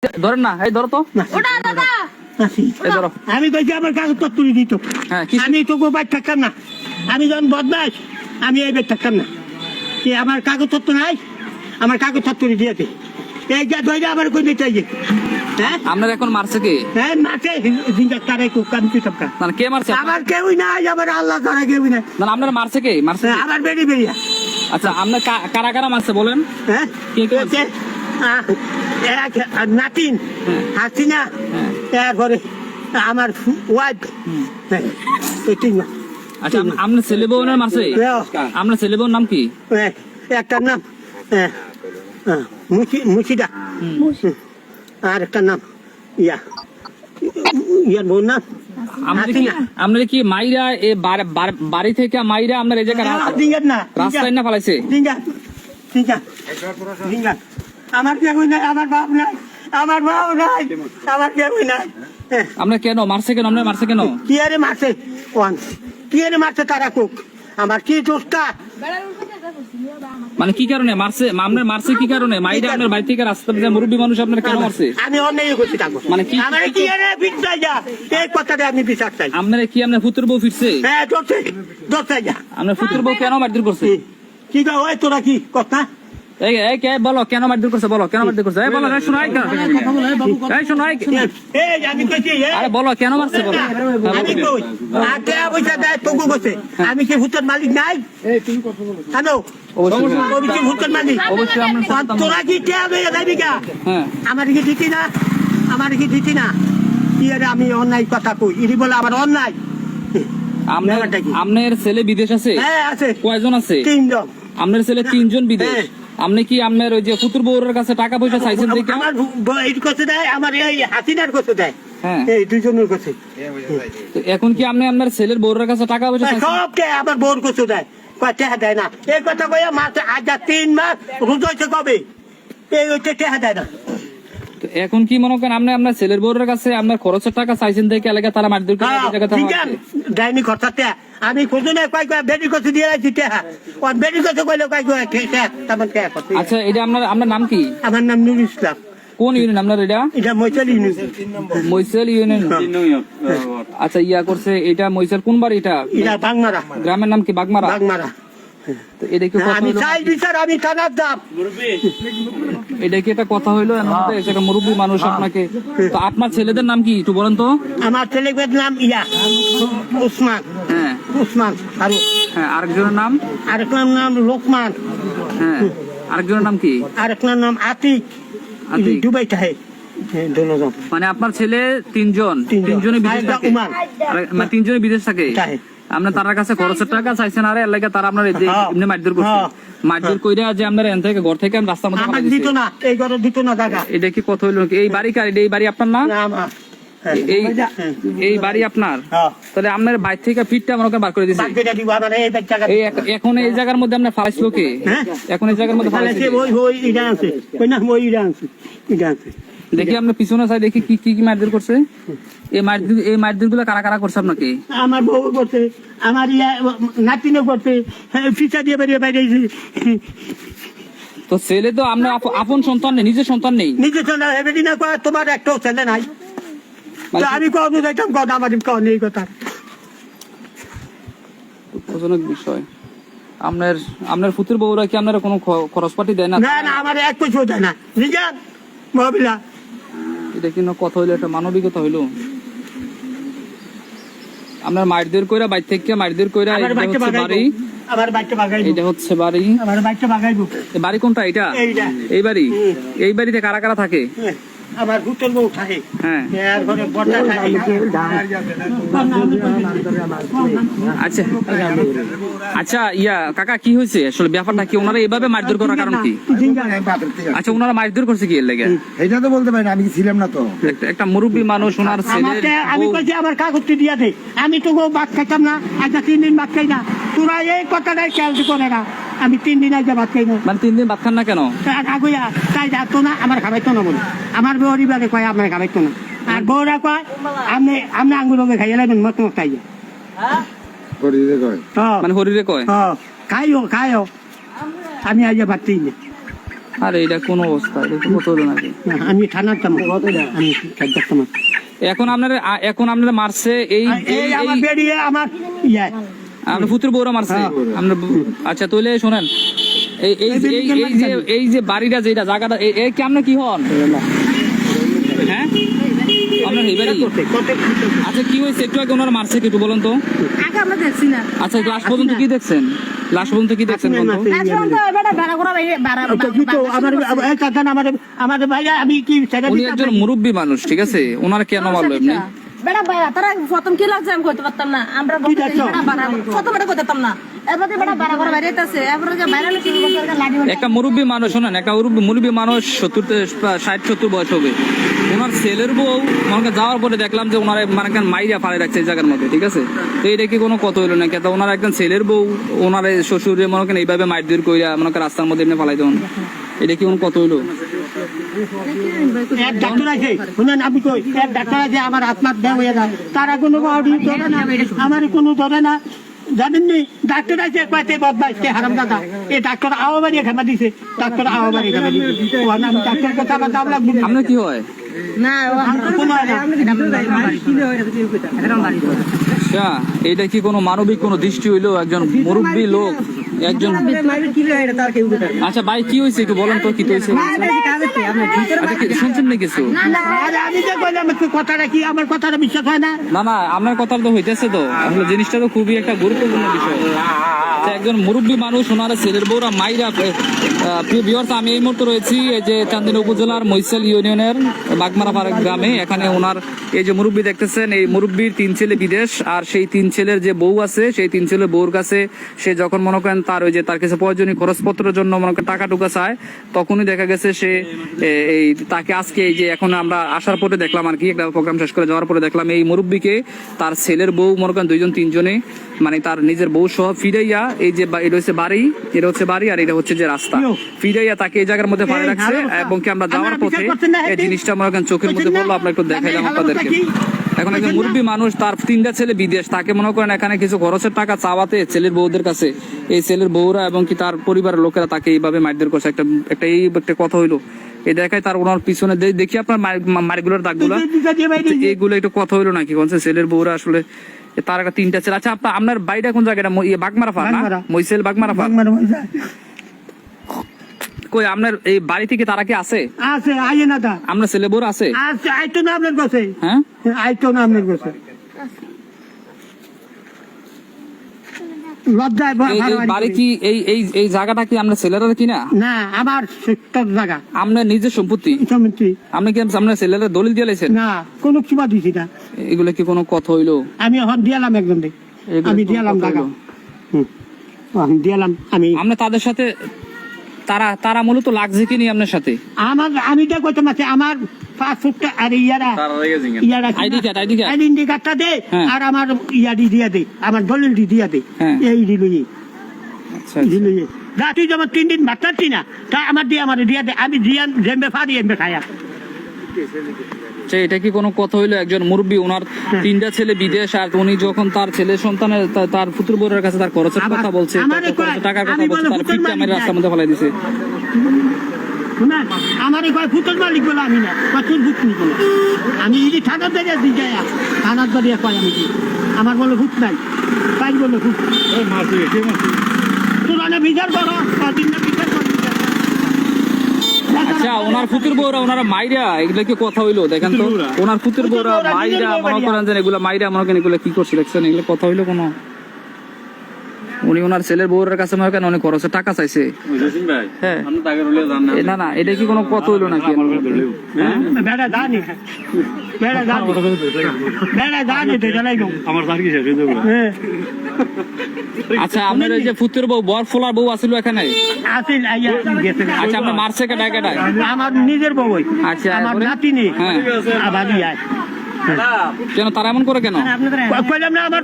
ধরেন না, এই ধরো তো। আমি কইছি আমার কাগজ পত্র তুলে দিত। আমি তোকে বাইর থাকতাম না, আমি যখন বদমাস আমি এই বের থাকতাম না। কি আমার কাগজ পত্র নাই, আমার কাগজ পত্র দিয়েছে এই যা ধরে আমার কই দিতে হ্যাঁ আপনার এখন মারছে কে? হ্যাঁ মাঠে জিঙ্গার তারে কামতি সবকা না কে মারছে? আমার কেউই নাই, আমার আল্লাহ তারা কেউই নাই। না আপনার মারছে কে? মারছে আমার বেরি বেরিয়া। আচ্ছা আপনার কারা কারা মারছে বলেন? হ্যাঁ কে কে মারছে? নাতিন হাসিনা, এরপরে আমার ওয়াইফ, আচ্ছা আপনার ছেলে বউনের মারছে? আপনার ছেলে বউর নাম কি? একটার নাম মুশিদা, আর একটা নাম ইয়ার বউর নাম আপনার কি মাইরা বাড়ি থেকে মাইরা আপনার এই জায়গায় রাস্তায় না ফেলাইছে? আমার কেউই নাই, আমার বাপ নাই, আমার বাপ নাই, আমার কেউই নাই। আপনার কেন মারছে? কেন আপনার মারছে কেন? কি আরে মারছে কোন, কি আরে মারছে তারা কোক, আমার কি দোষটা? মানে কি কারণে মারছে? আপনার মারছে কি কারণে? মাইরা আপনার বাড়ি থেকে রাস্তা দিয়ে মুরব্বী মানুষ আপনার কেন মারছে? আমি অন্যায় করছি থাকবো, মানে কি আমার কি আরে বিচার যা, এই কথাটা আমি বিচার চাই। আপনার কি আপনার পুত্র বউ ফিরছে? হ্যাঁ দোষে দোষে যা। আপনার পুত্র বউ কেন মারধর করছে? কি গো ওই তোরা কি কথা এই কে বলো কেন মারধর করছে? বলো কেন মারধর করছে? এই বলো, শোনাই কেন? এই শোনাই, এই আমি কইছি আরে বলো কেন মারছে? বলো। আমি কই আতে পয়সা দেয় তোগো কইছে, আমি কি হুতের মালিক নাই? এই তুমি কথা বলো হ্যালো, অবশ্যই হুতের মালিক, অবশ্যই আমরা তোরা কি টিয়া লইয়া যাবি গা? হ্যাঁ আমার কি দিতি না, আমার কি দিতি না? কি আরে আমি অন্যায় কথা কই, ইনি বলে আমার অন্যায়। আপনার ছেলে বিদেশ আছে? হ্যাঁ আছে। কয়জন আছে? 3 জন। আপনার ছেলে 3 জন বিদেশ। আপনি কি আপনার ওই যে পুত্র বউরের কাছে টাকা পয়সা চাইছেন দেখে? আমার এই কাছে দেয়, আমার এই হাসিনার কাছে দেয়। হ্যাঁ এই দুইজনের কাছে। এখন কি আপনি আপনার ছেলের বউরের কাছে টাকা পয়সা চাইছেন? সবকে আমার বউর কাছে দেয়, টাকা দেয় না। এই কথা কইয়া মাস আজ 3 মাস রোজ হইছে কবে, এই হইতে টাকা দেয় না। এখন কি মনে করেন আপনি আপনার ছেলের বউরের কাছে আপনার খরচের টাকা চাইছেন দেখে এলাকা তারা মারধর করে এই জায়গাতে? দেয়নি খরচাতে, আমি খুঁজে কয় বেডি কাছে দিয়ে রাখছি টাকা, ওর বেডি কাছে কইলে কয় তেমন টাকা। আচ্ছা এটা আপনার নাম কি? আমার নাম নুরুল ইসলাম। কোন ইউনিয়ন আপনার এটা? এটা মৈচাল ইউনিয়ন। মৈচাল ইউনিয়ন। আচ্ছা ইয়া করছে এটা মৈচাল কোন বাড়ি এটা? এটা বাগমারা। গ্রামের নাম কি? বাগমারা। বাগমারা। তো এটা কি কথা আমি হলো? চাই বিচার, আমি থানার দাম। এটা কি একটা কথা হইলো? একটা মুরব্বী মানুষ আপনাকে, তো আপনার ছেলেদের নাম কি একটু বলেন তো? আমার ছেলেদের নাম উসমান। হ্যাঁ উসমান ফারুক। হ্যাঁ আরেকজনের নাম? আরেকটার নাম লোকমান। হ্যাঁ আরেকজনের নাম কি? আরেকটার নাম আতিক। দুবাই থাকে। মানে আপনার ছেলে 3 জন, 3 জনে বিদেশ থাকে? মানে 3 জনে বিদেশ থাকে। আপনার তার কাছে খরচের টাকা চাইছেন, আর এর লাগে তারা আপনার এমনি মারধর করছে? মারধর কইরা যে আপনার এখান থেকে ঘর থেকে রাস্তার মধ্যে আমার দিত না, এই ঘরে দিত না টাকা। এটা কি কথা হইলো? এই বাড়ি কার? এই বাড়ি আপনার না? এই বাড়ি আপনার? তাহলে আপনার বাইর থেকে ফিটটা মনে করেন বার করে দিয়েছে। এখন এই জায়গার মধ্যে আপনার ফালাইছিল কে? এখন এই জায়গার মধ্যে ফালাইছে দেখি আপনার পিছনে চাই দেখি কি কি মারধর করছে। এই মারধর গুলো কারা কারা করছে আপনাকে? আমার বউ করছে, আমার নাতিনও করছে, ফিসা দিয়ে বেরিয়ে বাইরে। তো ছেলে তো আপনার আপন সন্তান নেই, নিজের সন্তান নেই? নিজের সন্তান হেবেদি না, তোমার একটাও ছেলে নাই। আমি কখনো যাইতাম কথা, আমার কখন এই কথা। দুঃখজনক বিষয়। আপনার পুত্র বউরা কি আপনারা কোনো খরচ পাতি দেয় না? না না, আমার এক পয়সাও দেয় না। নিজের মহিলা। এটা কি কথা হইলো? একটা মানবিকতা হইলো? আপনার মারধর কইরা বাইর থেকে মারধর কইরা বাড়ি, আমার বাড়িতে বাগাইবো। এটা হচ্ছে বাড়ি, আমার বাড়িতে বাগাইবো। বাড়ি কোনটা এটা? এই বাড়ি। এই বাড়িতে কারা কারা থাকে? আমার পুত্র বউ থাকে। হ্যাঁ আচ্ছা আচ্ছা ইয়া কাকা কি হয়েছে আসলে ব্যাপারটা কি? ওনারা এভাবে মারধর করার কারণ কি? আচ্ছা ওনারা মারধর করছে কি এর লাগে? এটা তো বলতে পারি না, আমি ছিলাম না তো। একটা মুরব্বী মানুষ, ওনার ছেলে। আমি কইছি আমার কাগজটি দিয়া দে, আমি তো ভাত খাইতাম না, আজ 3 দিন ভাত খাই না। তোরা এই কথাটাই খেয়াল করে না, আমি 3 দিন আজ ভাত খাই না। মানে 3 দিন ভাত খান না কেন? আগুয়া তাই যাতো না, আমার খাবাইতো না বলে। আমার পরিবারে কয় আপনার খাবাইতো না, আর বউরা কয় আপনি আঙ্গুর খাইয়া লাগবেন মত মত খাইয়া। মানে হরিরে কয় খাইও আমি আজ ভাত খাই না। আরে এটা কোন অবস্থা, এটা তো কত হলো নাকি? আমি থানার তাম আমি সাজ্জাদ তামাম। এখন আপনারা মারছে এই আমার বেরিয়ে আমার ইয়া আপনার পুত্রের বউরা মারছে আপনার আচ্ছা তাহলে শোনেন এই যে বাড়িটা যেটা জায়গাটা কেমন কি হন হ্যাঁ আপনার এই বাড়ি আচ্ছা কি হয়েছে একটু আগে ওনারা মারছে একটু বলুন তো আগে আমরা দেখছি না আচ্ছা লাস্ট পর্যন্ত কি দেখছেন আমাদের ভাইয়া আমি কি উনি একজন মুরব্বী মানুষ ঠিক আছে ওনারা কেন মারলো এমনি বেড়া ভাইয়া তারা প্রথম কি লাগছে আমি করতে পারতাম না আমরা প্রথম এটা করতে পারতাম না এরপরে বেড়া বাড়া করে বাইরে আছে এরপরে যে বাইরে একটা মুরব্বী মানুষ শোনেন একটা মুরব্বী মানুষ 60-70 বয়স হবে ওনার ছেলের বউ মনে যাওয়ার পরে দেখলাম যে ওনারা মানে মাইরা ফাড়ে রাখছে এই জায়গার মধ্যে ঠিক আছে তো এটা কি কোনো কথা হইলো না কেন ওনার একজন ছেলের বউ ওনার শ্বশুরে মনে করেন এইভাবে মাইর দূর কইরা মনে করেন রাস্তার মধ্যে এমনি ফালাই দেন এটা কি কোনো কথা হইলো এক ডাক্তার আছে শুনেন আমি কই এক ডাক্তার আছে আমার আত্মার দেহ হয়ে যায় তারা কোনো ধরে না আমার কোনো ধরে না জানেননি ডাক্তার আছে কয়েছে বদমাইশকে হারাম দাদা এই ডাক্তার আওয়াবাড়ি খেমা দিছে ডাক্তার আওয়াবাড়ি খেমা দিছে আমি ডাক্তার কথা আমার দাম লাগবে আপনার কি হয় না আচ্ছা এটা কি কোনো মানবিক কোনো দৃষ্টি হইলো একজন মুরব্বী লোক একজন আচ্ছা ভাই কি হয়েছে একটু বলেন তো কি হয়েছে শুনছেন না কিছু আমি যে কইলাম কথাটা কি আমার কথাটা বিশ্বাস হয় না না আপনার কথা তো হইতেছে তো আসলে জিনিসটা তো খুবই একটা গুরুত্বপূর্ণ বিষয় একজন মুরব্বী মানুষ ওনারা ছেলের বউরা মাইরা প্রিয় ভিউয়ার্স আমি এই মুহূর্তে রয়েছি এই যে চান্দিনা উপজেলার মৈশাল ইউনিয়নের বাগমারা পাড়া গ্রামে এখানে ওনার এই যে মুরব্বী দেখতেছেন এই মুরব্বীর 3 ছেলে বিদেশ আর সেই 3 ছেলের যে বউ আছে সেই 3 ছেলের বউর কাছে সে যখন মনে করেন তার ওই যে তার কাছে প্রয়োজনীয় খরচপত্রের জন্য মনে করেন টাকা টুকা চায় তখনই দেখা গেছে সে এই তাকে আজকে এই যে এখন আমরা আসার পরে দেখলাম আর কি একটা প্রোগ্রাম শেষ করে যাওয়ার পরে দেখলাম এই মুরব্বীকে তার ছেলের বউ মনে করেন 2-3 জনে মানে তার নিজের বউ সহ ফিরাইয়া এই যে এটা হচ্ছে বাড়ি আর এটা হচ্ছে যে রাস্তা ফিরাইয়া তাকে এই জায়গার মধ্যে পাড়ে রাখছে এবং কি আমরা যাওয়ার পথে এই জিনিসটা মনে করেন চোখের মধ্যে বললো আমরা একটু দেখাইলাম আপনাদেরকে এখন একজন মুরব্বী মানুষ তার 3টা ছেলে বিদেশ তাকে মনে করেন এখানে কিছু খরচের টাকা চাওয়াতে ছেলের বউদের কাছে এই ছেলের বউরা এবং কি তার পরিবারের লোকেরা তাকে এইভাবে মারধর করছে একটা কথা হইলো এই দেখায় তার ওনার পিছনে দেখি আপনার মারগুলোর দাগগুলো এইগুলো একটু কথা হইলো নাকি কোন ছেলের বউরা আসলে তার একটা 3টা ছেলে আচ্ছা আপনার বাড়িটা কোন জায়গাটা বাগমারা ফার না মৈসেল বাগমারা ফার কই আপনার এই বাড়ি থেকে তারা কি আছে আইয়ে না দা আপনার ছেলে বউরা আছে আইতো না আপনার কাছে হ্যাঁ আইতো না আপনার কাছে লজ্জায় বাড়ি কি এই জায়গাটা কি আমরা ছেলেরা কিনা না আমার সত্যর জায়গা আপনার নিজের সম্পত্তি আপনি কি আপনার ছেলেরা দলিল দিয়েছেন না কোনো কিবা দিছি না এগুলো কি কোনো কথা হইলো আমি এখন দিয়ালাম একজন আমি দিয়ালাম জায়গা দিয়ালাম আমি তাদের সাথে তারা মূলত লাগছে কি নি আপনার সাথে আমি তো কইতে মাসে আমার পাসপোর্টটা আর ইয়ারা আইডি কার্ডটা দে আর আমার ইয়াডি দিয়া দে আমার দলিলটি দিয়া দে এই দিলুই আচ্ছা দিলুই রাতে যখন 3 দিন বাঁচাচ্ছি না তা আমার দিয়া দে আমি জিয়ান জেমবে ফাড়ি এমবে খায়া এটা কি কোনো কথা হইলো একজন মুরব্বী ওনার 3টা ছেলে বিদেশ আর উনি যখন তার ছেলে সন্তানের তার পুত্র বোনের কাছে তার খরচের কথা বলছে টাকার কথা বলছে তার পিঠটা আমার রাস্তার মধ্যে ফেলাই দিছে আমার কয় ফুটের মালিক বলে আমি না তোর ভুট নি বলে আমি যদি থানার দাঁড়িয়ে দিই যাই থানার দাঁড়িয়ে কয় আমি আমার বলে ভুট নাই তাই বলে ভুট তোর বিচার করো বিচার করো আচ্ছা ওনার পুত্র বউরা ওনারা মাইরা এগুলা কি কথা হইলো দেখেন তো ওনার পুত্র বউরা মাইরা মনে করেন যে এগুলা মাইরা মনে করেন এগুলা কি করছে দেখছেন এগুলো কথা হইলো কোনো উনি ওনার ছেলের বউরের কাছে মনে করেন অনেক খরচের টাকা চাইছে হ্যাঁ না এটা কি কোনো কথা হইলো নাকি আচ্ছা আপনার এই যে পুত্রের বউ বর ফোলার বউ আসিল এখানে আচ্ছা আপনার মারছে কেটা আমার নিজের বউ আচ্ছা আমার নাতিনি কেন তারা এমন করে কেন কইলাম না আমার